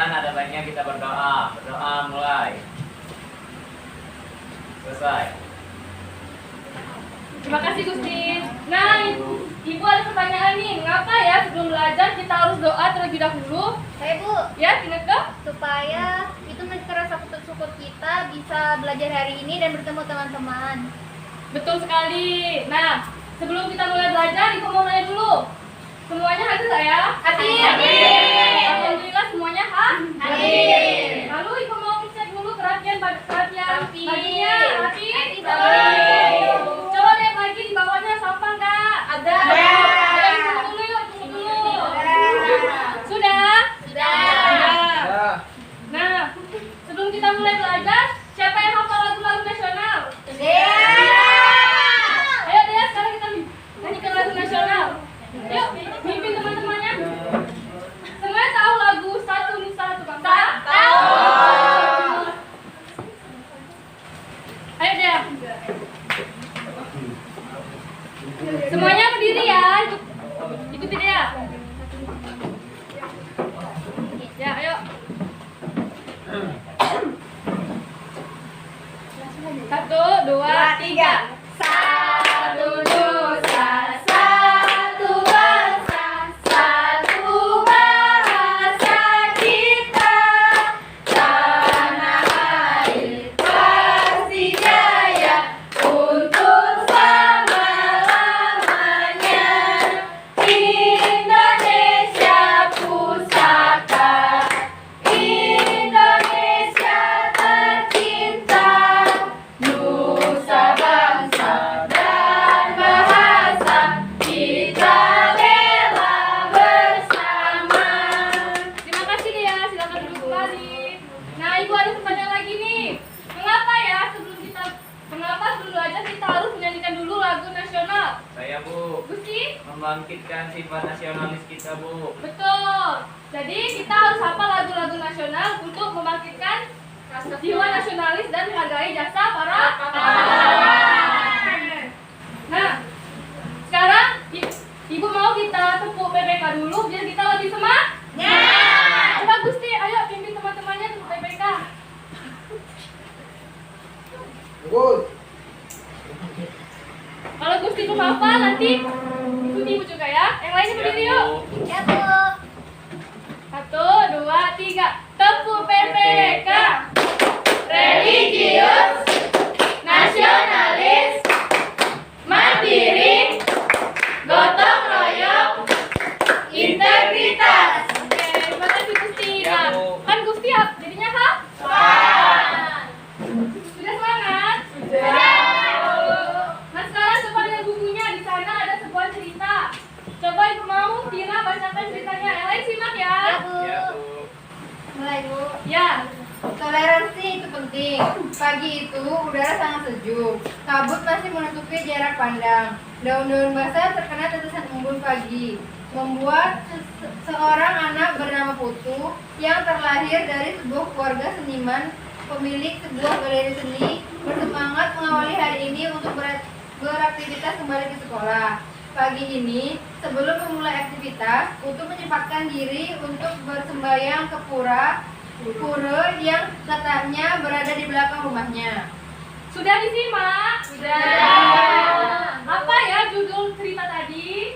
perkenalan ada baiknya kita berdoa. Berdoa mulai. Selesai. Terima kasih Gusti. Nah, Ibu ada pertanyaan nih. Mengapa ya sebelum belajar kita harus doa terlebih dahulu? Saya Bu, Ya, Tineke? supaya itu menjadi rasa syukur kita bisa belajar hari ini dan bertemu teman-teman. Betul sekali. Nah, sebelum kita mulai belajar, Ibu mau nanya dulu. Semuanya hadir nggak ya? Hadir. Alhamdulillah semuanya Hadir. Lalu Ibu mau cek dulu perhatian Hadir. baginya. Hadir. Hadir. Coba lihat lagi di bawahnya sampah nggak? Ada. Ada. Ayo tunggu dulu yuk, tunggu dulu. Sudah? Sudah. Nah, sebelum kita mulai belajar, siapa yang hafal lagu-lagu nasional? Ayo deh, sekarang kita nyanyikan lagu nasional. Yuk, mimpin teman-temannya. Semuanya tahu lagu Satu Nusa Satu Bangsa? Tahu. Ayo deh. Semuanya berdiri ya. Ikuti dia. Ya, ayo. Satu, dua, tiga. Satu Nusa, satu bangsa, satu bahasa kita, tanah air pasti jaya untuk selama-lamanya. Indonesia pusaka, Indonesia tercinta, Nusa bangsa dan bahasa kita bela bersama. Terima kasih ya, silakan duduk kembali. Nah, Ibu ada pertanyaan lagi nih. Mengapa sebelum belajar kita harus menyanyikan dulu lagu nasional? Saya Bu, Gusti? membangkitkan sifat nasionalis kita Bu. Betul. Jadi kita harus hafal lagu-lagu nasional untuk membangkitkan jiwa nasionalis dan menghargai jasa para pahlawan. Nah, sekarang Ibu mau kita tepuk PPK dulu biar kita lebih semangat. Coba Gusti, ayo pimpin teman-temannya tepuk PPK. Kalau Gusti belum hafal nanti ikuti Ibu juga ya. Yang lainnya berdiri yuk. Ya Bu. Satu, dua, tiga. Tepuk PPK. Religius, nasionalis, mandiri, gotong royong, integritas. Oke, terima kasih Gusti. Ya, Nah, Bu. kan Gusti jadinya hafal. Sudah semangat? Nah, sekarang coba lihat bukunya. Di sana ada sebuah cerita. Coba Ibu mau Tira bacakan ceritanya. Yang lain simak ya. Ya Bu. Ya Bu. Mulai Bu. Ya. Toleransi itu penting. Pagi itu udara sangat sejuk. Kabut masih menutupi jarak pandang. Daun-daun basah terkena tetesan embun pagi, membuat seorang anak bernama Putu yang terlahir dari sebuah keluarga seniman, pemilik sebuah galeri seni, bersemangat mengawali hari ini untuk beraktivitas kembali ke sekolah. Pagi ini, sebelum memulai aktivitas, Putu menyempatkan diri untuk bersembahyang ke pura yang letaknya berada di belakang rumahnya. Sudah disimak? Sudah. Apa ya judul cerita tadi?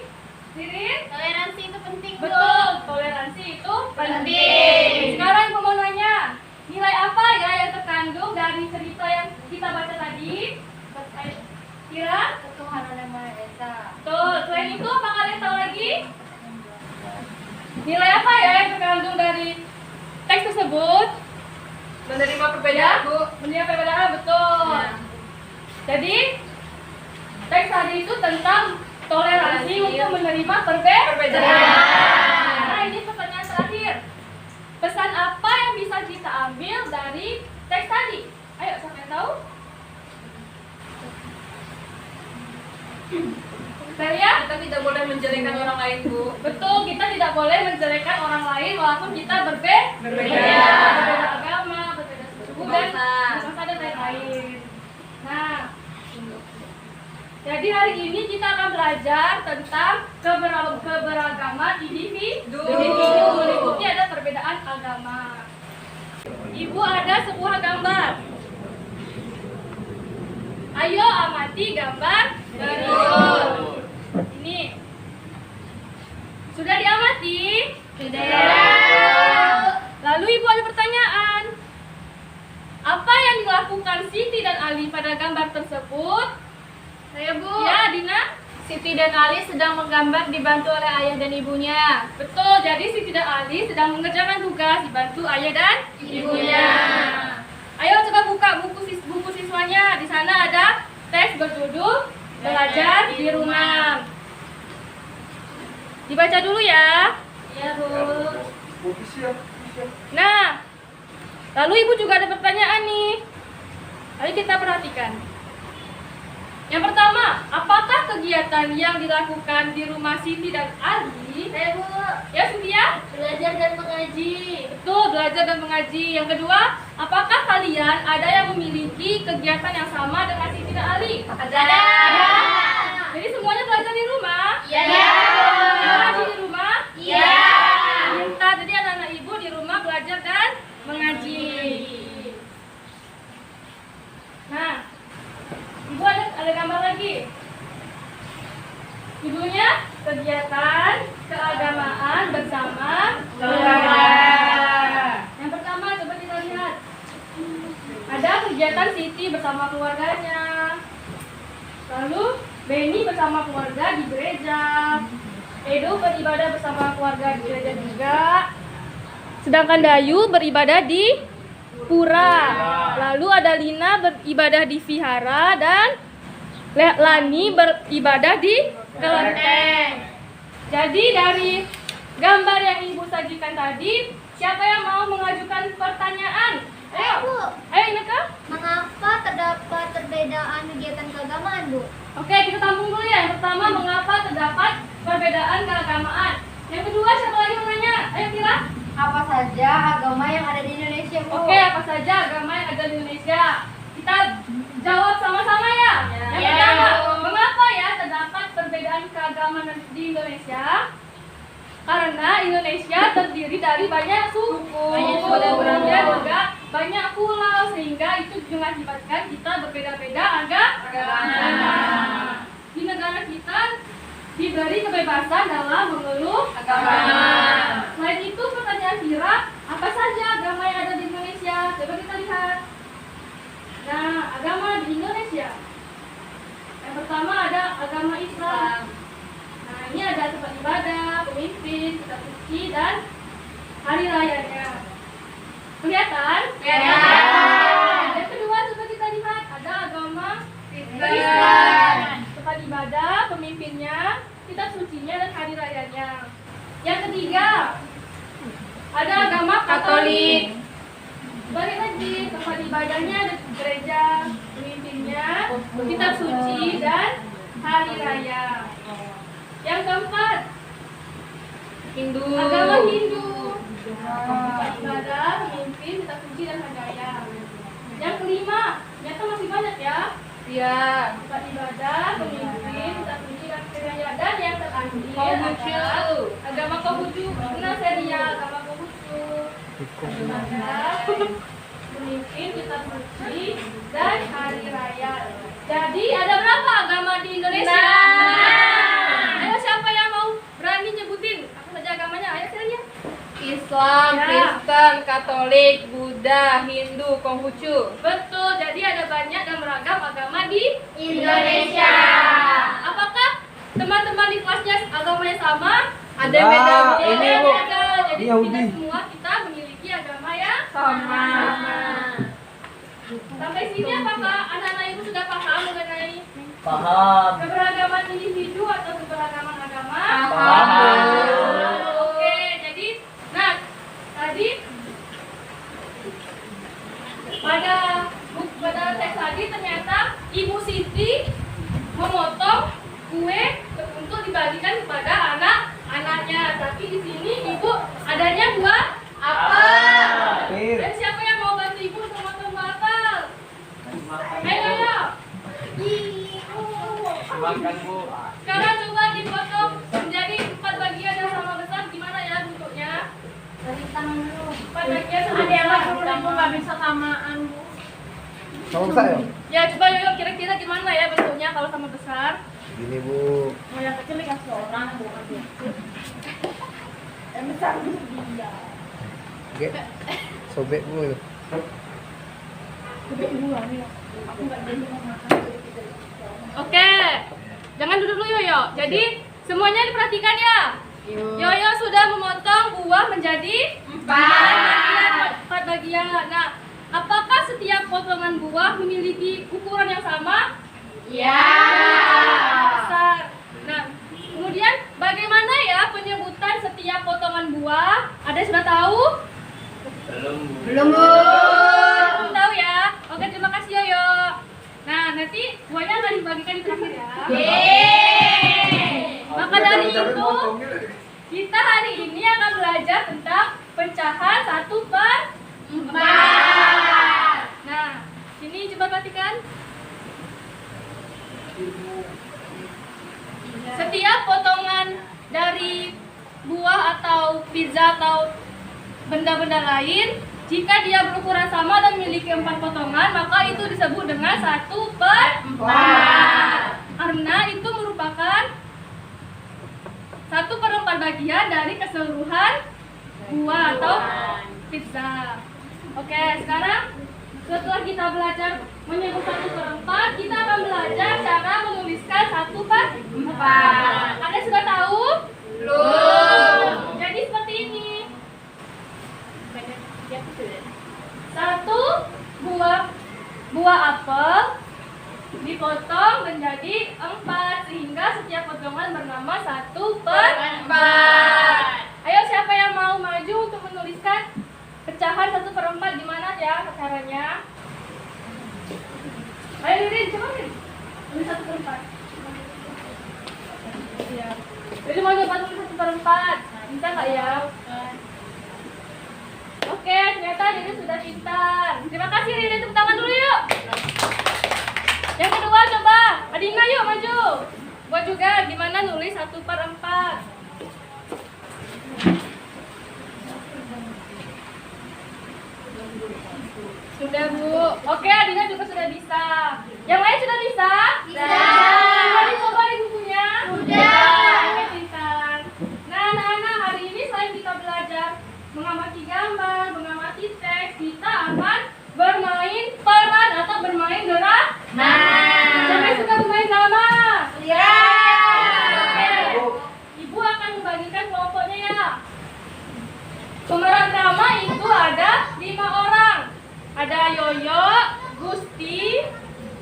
Sirin? Toleransi itu penting Bu. Betul, toleransi itu penting. Sekarang Ibu mau nanya, nilai apa ya yang terkandung dari cerita yang kita baca tadi? Kira? Ketuhanan yang Maha Esa. Betul. Selain itu, apa kalian tahu lagi? Nilai apa ya yang terkandung dari teks tersebut? Menerima perbedaan, Bu. Menerima perbedaan, betul. Ya. Jadi, teks tadi itu tentang toleransi untuk menerima perbedaan. Nah, ini pertanyaan terakhir. Pesan apa yang bisa kita ambil dari teks tadi? Ayo, siapa yang tahu? Celia? Kita tidak boleh menjelekkan orang lain, Bu. Betul, kita tidak boleh menjelekkan orang lain walaupun kita berbeda agama, berbeda suku dan bangsa dan lain-lain. Nah, jadi hari ini kita akan belajar tentang keberagaman individu meliputi ada perbedaan agama. Ibu ada sebuah gambar. Ayo amati gambar berikut. Ini. Sudah diamati? Sudah. Lalu Ibu ada pertanyaan. Apa yang dilakukan Siti dan Ali pada gambar tersebut? Saya Bu. Ya, Dina? Siti dan Ali sedang menggambar dibantu oleh ayah dan ibunya. Betul, jadi Siti dan Ali sedang mengerjakan tugas dibantu ayah dan ibunya. Ayo coba buka buku siswanya. Di sana ada teks berjudul Belajar di Rumah. Dibaca dulu ya. Iya Bu. Nah, lalu Ibu juga ada pertanyaan nih. Ayo kita perhatikan. Yang pertama, apakah kegiatan yang dilakukan di rumah Siti dan Ali? Saya Bu. Ya, Cynthia? Belajar dan mengaji. Betul, belajar dan mengaji. Yang kedua, apakah kalian ada yang memiliki kegiatan yang sama dengan Siti dan Ali? Ada. Jadi semuanya belajar di rumah? Iya. Mengaji di rumah? Iya. Minta, jadi anak-anak Ibu di rumah belajar dan mengaji. Nah, Ibu ada gambar lagi. Judulnya kegiatan keagamaan bersama keluarga. Yang pertama coba kita lihat. Ada kegiatan Siti bersama keluarganya. Lalu Beni bersama keluarga di gereja. Edo beribadah bersama keluarga di gereja juga. Sedangkan Dayu beribadah di pura. Lalu ada Lina beribadah di vihara dan Lani beribadah di kelenteng. Jadi dari gambar yang Ibu sajikan tadi, siapa yang mau mengajukan pertanyaan? Ayo, Bu. ayo Ineke. Mengapa terdapat perbedaan kegiatan keagamaan, Bu? Oke, kita tampung dulu ya. Yang pertama, mengapa terdapat perbedaan keagamaan? Yang kedua, siapa lagi mau nanya? Ayo Kira. Apa saja agama yang ada di Indonesia, Bu? Oke, apa saja agama yang ada di Indonesia? Kita jawab sama-sama ya. Yang Ya. pertama, mengapa ya terdapat perbedaan keagamaan di Indonesia? Karena Indonesia terdiri dari banyak suku, dan kemudian juga banyak pulau, sehingga itu mengakibatkan kita berbeda-beda agama. Di negara kita diberi kebebasan dalam mengeluh agama. Selain itu, pertanyaan Kira, apa saja agama yang ada di Indonesia? Coba kita lihat. Nah, agama di Indonesia. Yang pertama ada agama Islam. Nah, ini ada tempat ibadah, pemimpin, kitab suci, dan hari rayanya. Kelihatan? Kelihatan. Yang kedua, coba kita lihat. Ada agama Kristen. tempat ibadah, pemimpinnya, kitab sucinya, dan hari rayanya. Yang ketiga, ada agama Katolik. Balik lagi, tempat ibadahnya ada gereja, pemimpinnya, kitab suci, dan hari raya. Yang keempat, Hindu. agama Hindu. Tempat ibadah, pemimpin, kitab suci, dan hari raya. Yang kelima, ternyata masih banyak ya. Iya. Tempat ibadah, pemimpin, kitab suci, dan hari raya. Dan yang terakhir Konghucu. adalah agama Konghucu. Benar serial agama Konghucu. Ada pemimpin, kitab suci, dan hari raya. Jadi ada berapa agama di Indonesia? Ayo siapa yang mau berani nyebutin apa saja agamanya? Ayo serial. Islam, Ya. Kristen, Katolik, Buddha, Hindu, Konghucu. Betul, jadi ada banyak dan beragam agama di Indonesia. Apakah teman-teman di kelasnya agamanya sama? Ada yang beda, Bu. Ada ini, yang Bu. beda. Jadi Yahudi. kita semua kita memiliki agama yang Sama. Sampai sini apakah anak-anak ibu sudah paham mengenai Paham. keberagaman individu atau keberagaman agama? Paham. Oke, jadi nah tadi pada teks tadi ternyata Ibu Siti memotong kue untuk dibagikan kepada anak-anaknya. Tapi di sini Ibu adanya buah apel. Pir. Dan siapa yang mau bantu Ibu untuk memotong buah apel? Ayo. Makan Bu. Sekarang coba dipotong menjadi 4 bagian yang sama besar. Gimana ya bentuknya? Dari tangan dulu. 4 bagian sama besar. Ibu nggak bisa samaan, Bu. Sama besar ya? Ya coba yuk kira-kira gimana ya bentuknya kalau sama besar? Gini Bu. Mau yang kecil dikasih orang, bukan dia. Yang besar untuk dia. Oke. Sobek Bu itu. Oke, jangan duduk dulu Yoyo. Jadi semuanya diperhatikan ya. Yoyo sudah memotong buah menjadi 4 bagian. Nah, apakah setiap potongan buah memiliki ukuran yang sama? Ya. Besar. Nah, kemudian bagaimana ya penyebutan setiap potongan buah? Ada yang sudah tahu? Belum Bu. Belum tahu ya? Oke, terima kasih Yoyo. Nah, nanti buahnya akan dibagikan di terakhir ya. Maka dari itu, kita hari ini akan belajar tentang pecahan 1/4. Nah, sini coba perhatikan. Setiap potongan dari buah atau pizza atau benda-benda lain, jika dia berukuran sama dan memiliki 4 potongan, maka itu disebut dengan 1/4. Karena itu merupakan 1/4 bagian dari keseluruhan buah atau pizza. Oke, sekarang setelah kita belajar menyebut 1/4, kita akan belajar cara menuliskan 1/4. Ada yang sudah tahu? Belum. Jadi seperti ini. Satu buah apel dipotong menjadi 4 sehingga setiap potongan bernama 1/4. Ayo siapa yang mau maju untuk menuliskan pecahan 1/4 gimana ya caranya? Ayo Ririn, coba Ririn. Tulis 1/4. Iya. Jadi mau coba tulis 1/4. Bisa nggak ya? Oke, ternyata Ririn sudah pintar. Terima kasih Ririn, tepuk tangan dulu yuk. Yang kedua coba, Adina yuk maju. Buat juga gimana nulis 1/4. Sudah Bu. Oke, Adina juga sudah bisa. Yang lain sudah bisa? Bisa. Sudah dicoba di bukunya? Sudah. Oke, pintar. Nah, anak-anak, hari ini selain kita belajar mengamati gambar, mengamati teks, kita akan bermain peran atau bermain drama. Siapa yang suka bermain drama? Ya. Oke. Ibu akan membagikan kelompoknya ya. Pemeran drama itu ada 5 orang. Ada Yoyo, Gusti,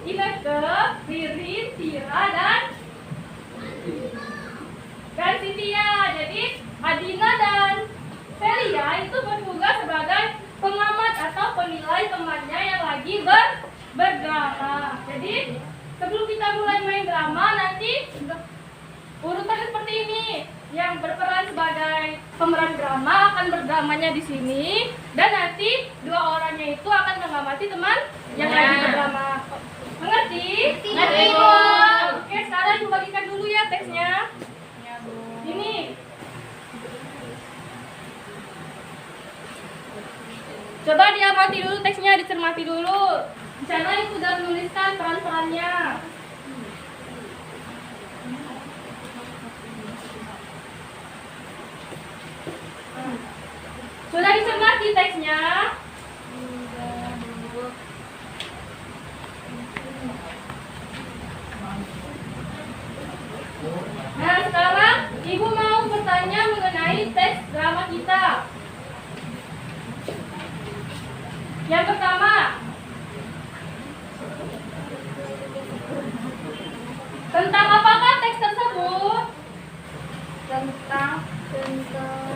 Ineke, Ririn, Tira, dan Cynthia. Jadi Adina dan Celia itu bertugas sebagai pengamat atau penilai temannya yang lagi berdrama. Jadi sebelum kita mulai main drama, nanti urutannya seperti ini. Yang berperan sebagai pemeran drama akan berdramanya di sini, dan nanti 2 orangnya itu akan mengamati teman yang lagi berdrama. Mengerti? Mengerti, Bu. Oke, sekarang ibu bagikan dulu ya teksnya. Ini. Coba diamati dulu teksnya, dicermati dulu. Di sana ibu sudah menuliskan peran-perannya. Sudah dicermati teksnya? Nah, sekarang ibu mau bertanya mengenai teks drama kita. Yang pertama, tentang apakah teks tersebut? Tentang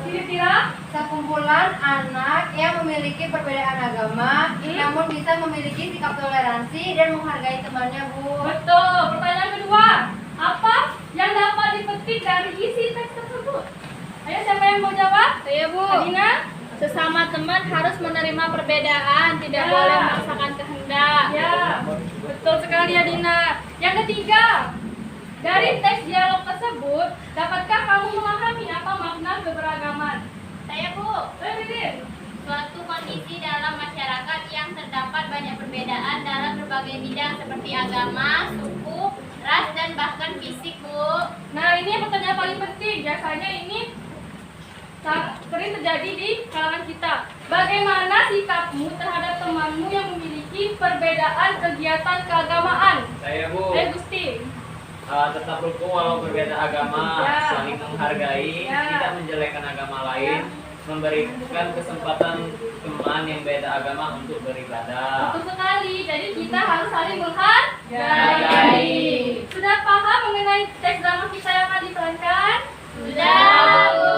Kira-kira sekumpulan anak yang memiliki perbedaan agama, namun bisa memiliki sikap toleransi dan menghargai temannya, Bu. betul. Pertanyaan kedua, apa yang dapat dipetik dari isi teks tersebut? Ayo siapa yang mau jawab? Saya, Bu. Adina? Sesama teman harus menerima perbedaan, tidak Ya. boleh memaksakan kehendak. Ya, betul sekali Adina. Yang ketiga, dari teks dialog tersebut, dapatkah kamu memahami apa makna keberagaman? Saya, Bu. Ririn. Suatu kondisi dalam perbedaan dalam berbagai bidang seperti agama, suku, ras, dan bahkan fisik, Bu. Nah, ini yang pertanyaan paling penting. Biasanya ini sering terjadi di kalangan kita. Bagaimana sikapmu terhadap temanmu yang memiliki perbedaan kegiatan keagamaan? Saya Bu, Gusti. tetap rukun walau berbeda agama, Ya. saling menghargai, Ya. tidak menjelekkan agama lain, memberikan kesempatan teman yang beda agama untuk beribadah. Betul sekali. Jadi kita harus saling menghargai. Sudah paham mengenai teks drama kita yang akan diperankan? Sudah, Bu.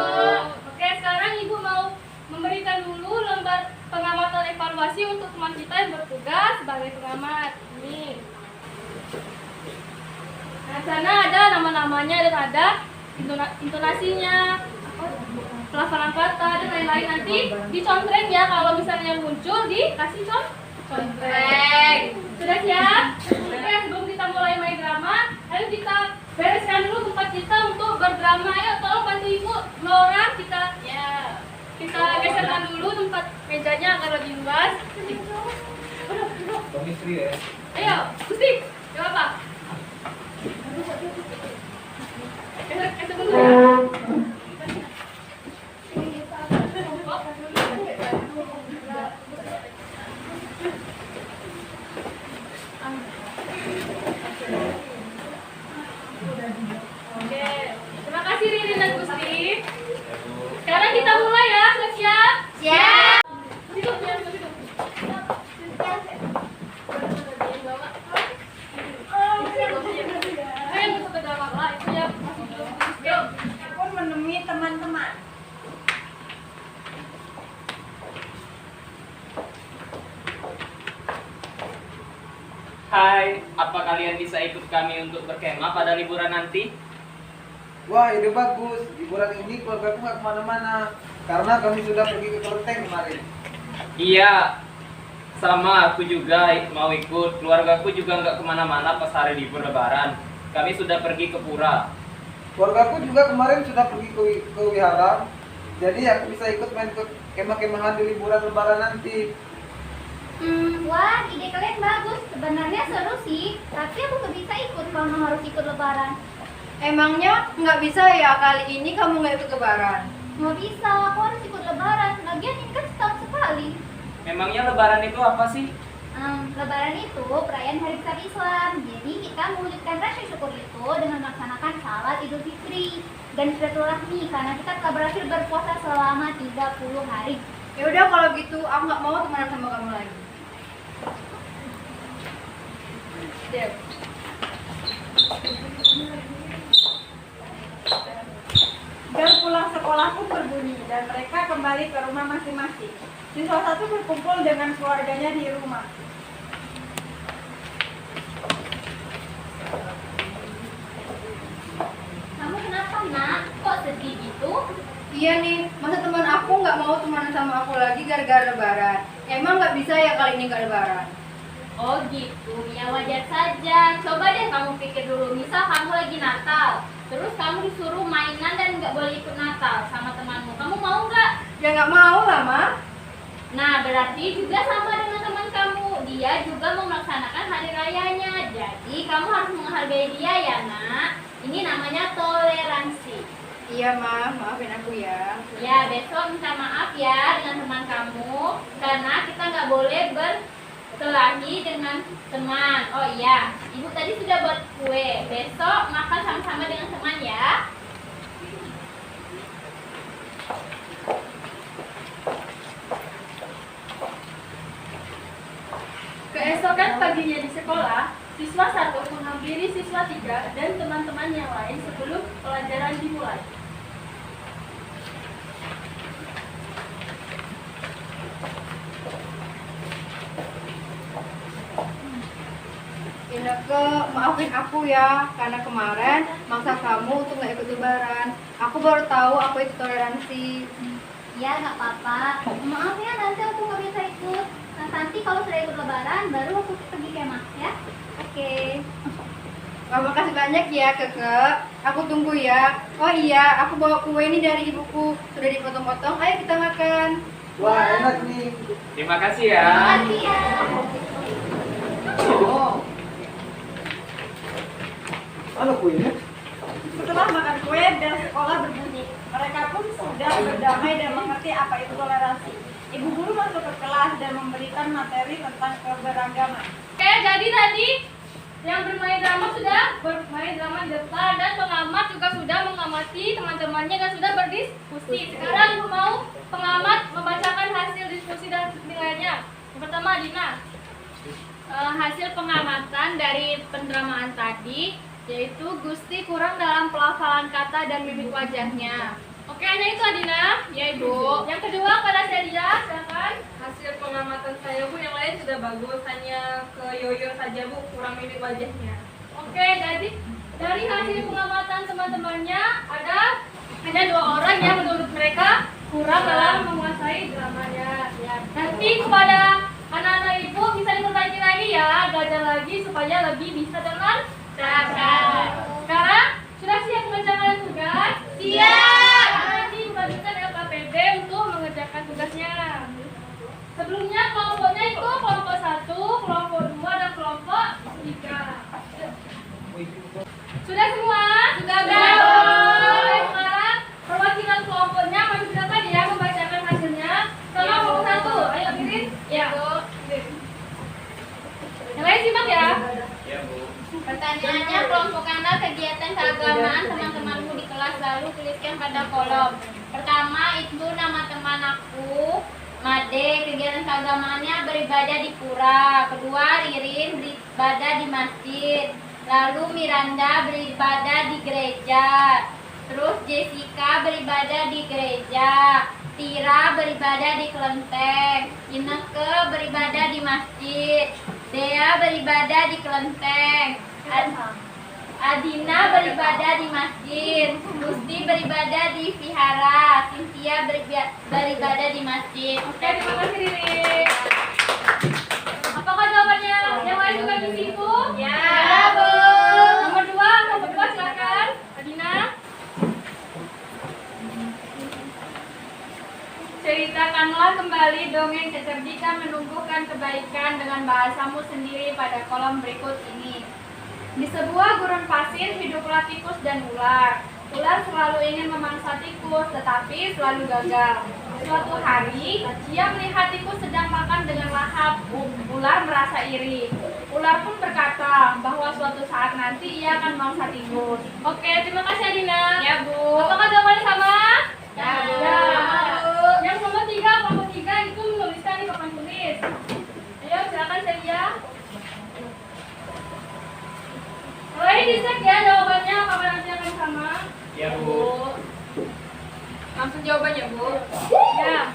Oke, sekarang Ibu mau memberikan dulu lembar pengamatan evaluasi untuk teman kita yang bertugas sebagai pengamat. Ini. Nah, sana ada nama-namanya dan ada intonasinya, pelafalan kata dan lain-lain. Nanti dicontreng ya, kalau misalnya muncul dikasih contreng. Sudah siap? Oke, sebelum kita mulai main drama, ayo kita bereskan dulu tempat kita untuk berdrama. Ayo tolong bantu Ibu Nora, kita geserkan dulu tempat mejanya agar lebih luas. Chemistry ya. Ayo, Gusti, jawab apa? Geser dulu ya. Oke, terima kasih Ririn dan Gusti. Ya, Bu. Sekarang kita mulai ya, sudah siap? Siap. Duduk, duduk. Ayo, masuk ke dalam lah. Itu ya masih belum. Yuk. Aku menemui teman-teman. Hai, apa kalian bisa ikut kami untuk berkemah pada liburan nanti? Wah, ide bagus. Liburan ini keluarga aku nggak kemana-mana karena kami sudah pergi ke Kelenteng kemarin. Iya, sama aku juga mau ikut. Keluargaku juga nggak kemana-mana pas hari libur lebaran. Kami sudah pergi ke pura. Keluarga aku juga kemarin sudah pergi ke wihara. Jadi aku bisa ikut main ke kemah-kemahan di liburan lebaran nanti. Wah, ide kalian bagus. Sebenarnya seru sih, tapi aku nggak bisa ikut karena harus ikut lebaran. Emangnya nggak bisa ya kali ini kamu nggak ikut lebaran? Nggak bisa, aku harus ikut lebaran. Lagian ini kan setahun sekali. Memangnya lebaran itu apa sih? Lebaran itu perayaan hari besar Islam. Jadi kita mewujudkan rasa syukur itu dengan melaksanakan salat Idul Fitri dan silaturahmi karena kita telah berhasil berpuasa selama 30 hari. Ya udah kalau gitu aku nggak mau temenan sama kamu lagi. Jam pulang sekolah pun berbunyi dan mereka kembali ke rumah masing-masing. Siswa satu berkumpul dengan keluarganya di rumah. Kamu kenapa, Nak? Kok sedih gitu? Iya nih, masa teman aku nggak mau temenan sama aku lagi gara-gara lebaran. Emang nggak bisa ya kali ini nggak lebaran? Oh gitu, ya wajar saja. Coba deh kamu pikir dulu, misal kamu lagi Natal, terus kamu disuruh mainan dan nggak boleh ikut Natal sama temanmu. Kamu mau nggak? Ya nggak mau lah, Ma. Nah, berarti juga sama dengan teman kamu. Dia juga mau melaksanakan hari rayanya. Jadi kamu harus menghargai dia ya, Nak. Ini namanya toleransi. Iya, Ma. Maafin aku ya. Ya, besok minta maaf ya dengan teman kamu karena kita nggak boleh berkelahi dengan teman. Oh iya, Ibu tadi sudah buat kue. Besok makan sama-sama dengan teman ya. Keesokan paginya di sekolah, siswa 1 menghampiri siswa 3 dan teman-teman yang lain sebelum pelajaran dimulai. Ineke, maafin aku ya, karena kemarin maksa kamu untuk nggak ikut lebaran. Aku baru tahu aku itu toleransi. Ya, nggak apa-apa. Maaf ya, nanti aku nggak bisa ikut. Nah, nanti kalau sudah ikut lebaran, baru aku pergi kemah ya. Oke. Wah, makasih banyak ya, Keke. Aku tunggu ya. Oh iya, aku bawa kue ini dari ibuku. Sudah dipotong-potong, ayo kita makan. Wah, enak nih. Terima kasih ya. Terima kasih ya. Oh. Ano kuenya? Setelah makan kue, bel sekolah berbunyi. Mereka pun sudah berdamai dan mengerti apa itu toleransi. Ibu guru masuk ke kelas dan memberikan materi tentang keberagaman. Oke, jadi tadi yang bermain drama sudah bermain drama di depan dan pengamat juga sudah mengamati teman-temannya dan sudah berdiskusi. Sekarang aku mau pengamat membacakan hasil diskusi dan nilainya. Yang pertama, Dina. Hasil pengamatan dari pendramaan tadi yaitu Gusti kurang dalam pelafalan kata dan mimik wajahnya. Oke, hanya itu Adina. Ya Ibu. Yang kedua pada Celia, silakan. Hasil pengamatan saya Bu, yang lain sudah bagus, hanya ke Yoyo saja Bu, kurang mimik wajahnya. Oke, jadi dari hasil pengamatan teman-temannya ada hanya 2 orang yang menurut mereka kurang dalam menguasai dramanya. Ya. Nanti kepada anak-anak ibu bisa diperbaiki lagi ya, belajar lagi supaya lebih bisa dengan sekarang sudah siap mengerjakan tugas? Siap. Nanti dibagikan LKPD untuk mengerjakan tugasnya. Sebelumnya kelompoknya itu kelompok 1, kelompok 2, dan kelompok 3. Sudah semua? Sudah. Sekarang perwakilan kelompoknya masih berapa dia membacakan hasilnya? Sama kelompok 1. Ayo Birin. Ya Bu. Yang lain simak ya. Ya, Bu. Pertanyaannya, kelompok Anda kegiatan keagamaan teman-temanmu di kelas, lalu tuliskan pada kolom. Pertama itu nama teman aku, Made, kegiatan keagamaannya beribadah di pura. Kedua, Ririn beribadah di masjid. Lalu Miranda beribadah di gereja. Terus Jessica beribadah di gereja. Tira beribadah di kelenteng. Ineke beribadah di masjid. Dea beribadah di kelenteng. Adina beribadah di masjid. Gusti beribadah di vihara. Cynthia beribadah di masjid. Oke, terima kasih Riri. Apakah jawabannya yang lain juga di situ? Ya, Bu. Nomor 2 silakan. Adina. Ceritakanlah kembali dongeng kecerdikan menumbuhkan kebaikan dengan bahasamu sendiri pada kolom berikut ini. Di sebuah gurun pasir hiduplah tikus dan ular. Ular selalu ingin memangsa tikus, tetapi selalu gagal. Suatu hari, dia melihat tikus sedang makan dengan lahap. Ular merasa iri. Ular pun berkata bahwa suatu saat nanti ia akan memangsa tikus. Oke, terima kasih Adina. Ya, Bu. Apakah jawabannya sama? Ya, Bu. Yang nomor 3, kelompok 3 itu menuliskan di papan tulis. Ayo, silakan Celia. Boleh dicek ya jawabannya, apakah nanti akan sama? Ya, Bu. Langsung jawabannya Bu. Ya.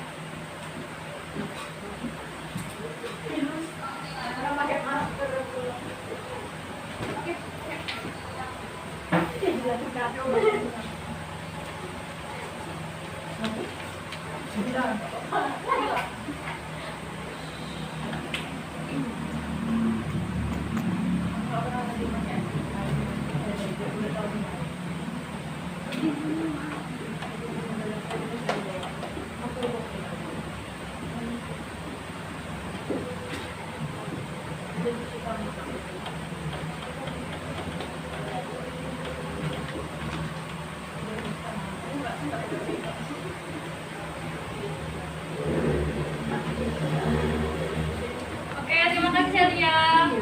Oke, terima kasih Celia.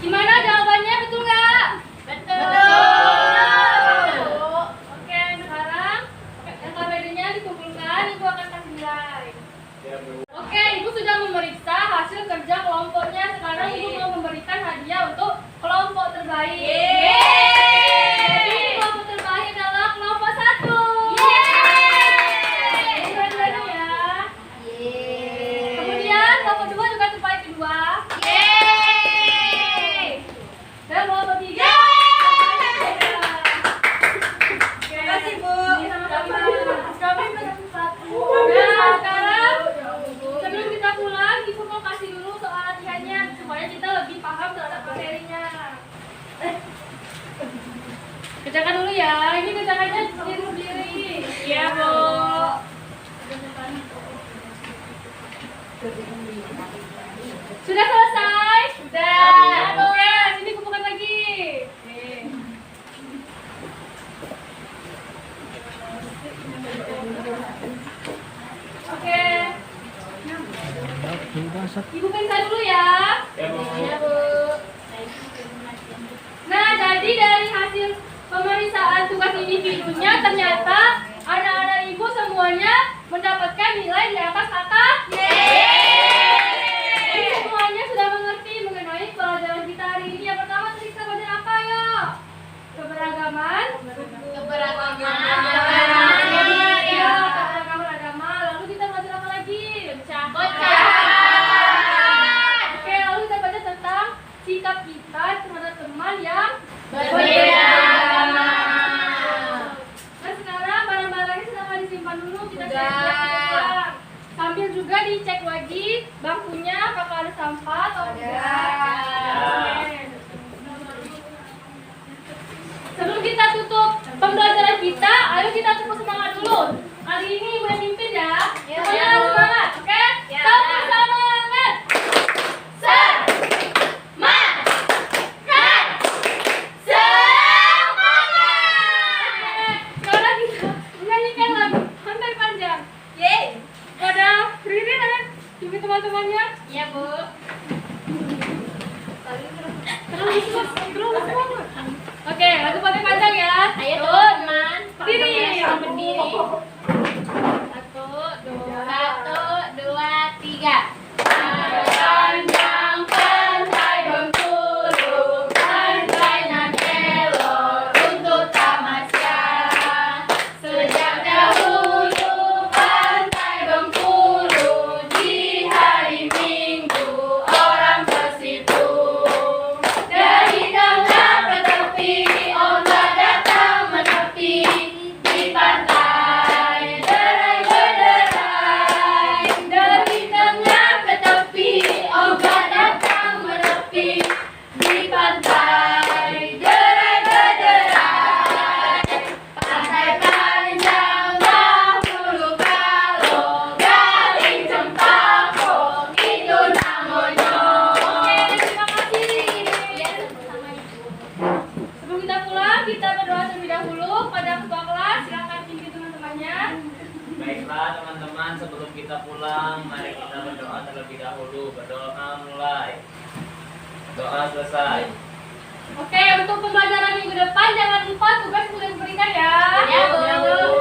Gimana jawabannya, betul nggak? Betul. Oke, sekarang LKPD-nya dikumpulkan, Ibu akan kasih nilai. Ya, Bu. Oke, Ibu sudah memeriksa hasil kerja kelompoknya. Sekarang Ibu mau memberikan hadiah untuk kelompok terbaik. Jadi kelompok terbaik adalah kelompok 1. Dua-duanya ya. Kemudian kelompok 2 juga terbaik kedua. Dan kelompok 3. Terima kasih Bu. Kami menang 1. Nah, sekarang sebelum kita pulang, Ibu mau kasih dulu soal latihannya supaya kita lebih paham terhadap materinya. Kerjakan dulu ya. Ini kerjakannya sendiri. Iya, Bu. Sudah selesai? Udah. Oke, sini kumpulkan lagi. Oke. Ibu periksa dulu ya. Ya, Bu. Ya, Bu. Nah, jadi dari hasil pemeriksaan tugas individunya ternyata anak-anak ibu semuanya mendapatkan nilai di atas kakak. Jadi semuanya sudah mengerti mengenai pelajaran kita hari ini. Yang pertama tadi kita belajar apa ya? Keberagaman. Ya, keberagaman agama. Lalu kita belajar apa lagi? Oke, lalu kita belajar tentang sikap kita terhadap teman yang Berbeda agama. Nah, sekarang barang-barangnya sudah nggak disimpan dulu, kita Sudah. cek sambil juga dicek lagi bangkunya apakah ada sampah atau tidak. Oke. Sebelum kita tutup pembelajaran kita, ayo kita tepuk semangat dulu. Kali ini ibu yang mimpin ya. Semuanya harus semangat, oke? Tepuk semangat. Sekarang kita menyanyikan lagu Pantai Panjang. Pada berdiri dan juga teman-temannya. Ya, Bu. Terus. Oke, lagu Pantai Panjang ya. Ayo teman-teman, Berdiri. berdiri. 1, 2, 3. Panjang pantai Bengkulu, pantainya elok untuk tamasya. Sejak dahulu pantai Bengkulu, di hari Minggu orang ke situ. Dari tengah ke tepi, ombak datang menepi di pantai derai berderai. Dari tengah ke tepi, ombak datang menepi di pantai derai berderai. Pantai panjang dahulu kala, Galing Cempaka itu namanya. Oke, terima kasih. Ya, sama Ibu. Sebelum kita pulang, kita berdoa terlebih dahulu pada ketua kelas. Silakan pimpin teman-temannya. Baiklah teman-teman, sebelum kita pulang, mari kita berdoa terlebih dahulu. Berdoa mulai. Doa selesai. Oke, untuk pembelajaran minggu depan jangan lupa tugas sudah diberikan ya. Ya, Bu.